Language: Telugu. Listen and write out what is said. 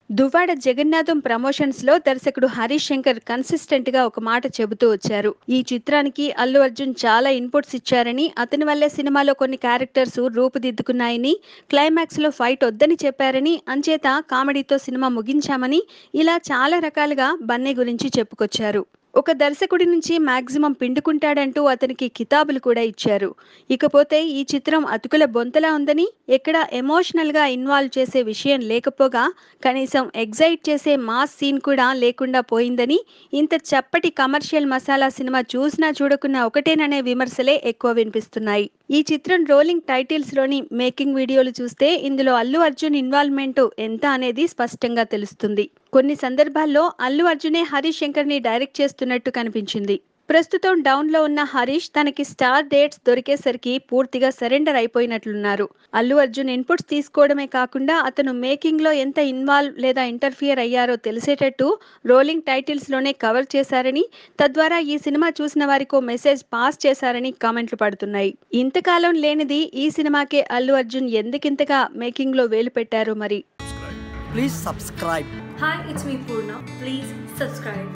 దువ్వాడ జగన్నాథం ప్రమోషన్స్ లో దర్శకుడు హరీష్ శంకర్ కన్సిస్టెంట్ గా ఒక మాట చెబుతూ వచ్చారు. ఈ చిత్రానికి అల్లు అర్జున్ చాలా ఇన్పుట్స్ ఇచ్చారని, అతని వల్లే సినిమాలో కొన్ని క్యారెక్టర్స్ రూపుదిద్దుకున్నాయని, క్లైమాక్స్ లో ఫైట్ వద్దని చెప్పారని, అంచేత కామెడీతో సినిమా ముగించామని, ఇలా చాలా రకాలుగా బన్నీ గురించి చెప్పుకొచ్చారు. ఒక దర్శకుడి నుంచి మాక్సిమం పిండుకుంటాడంటూ అతనికి కితాబులు కూడా ఇచ్చారు. ఇకపోతే ఈ చిత్రం అతుకుల బొంతలా ఉందని, ఎక్కడ ఎమోషనల్ గా ఇన్వాల్వ్ చేసే విషయం లేకపోగా, కనీసం ఎగ్జైట్ చేసే మాస్ సీన్ కూడా లేకుండా పోయిందని, ఇంత చప్పటి కమర్షియల్ మసాలా సినిమా చూసినా చూడకున్నా ఒకటేననే విమర్శలే ఎక్కువ వినిపిస్తున్నాయి. ఈ చిత్రం రోలింగ్ టైటిల్స్ లోని మేకింగ్ వీడియోలు చూస్తే ఇందులో అల్లు అర్జున్ ఇన్వాల్వ్మెంట్ ఎంత అనేది స్పష్టంగా తెలుస్తుంది. కొన్ని సందర్భాల్లో అల్లు అర్జునే హరీష్ శంకర్ ని డైరెక్ట్ చేస్తున్నట్టు కనిపించింది. ప్రస్తుతం డౌన్ లో ఉన్న హరీష్ తనకి స్టార్ డేట్స్ దొరికేసరికి పూర్తిగా సరెండర్ అయిపోయినట్లున్నారు. అల్లు అర్జున్ ఇన్పుట్స్ తీసుకోవడమే కాకుండా అతను మేకింగ్ లో ఎంత ఇన్వాల్వ్ లేదా ఇంటర్ఫియర్ అయ్యారో తెలిసేటట్టు రోలింగ్ టైటిల్స్ లోనే కవర్ చేశారని, తద్వారా ఈ సినిమా చూసిన వారికో మెసేజ్ పాస్ చేశారని కామెంట్లు పడుతున్నాయి. ఇంతకాలం లేనిది ఈ సినిమాకే అల్లు అర్జున్ ఎందుకింతగా మేకింగ్ లో వేలు పెట్టారో మరి. Please subscribe. Hi, it's me Purna. Please subscribe.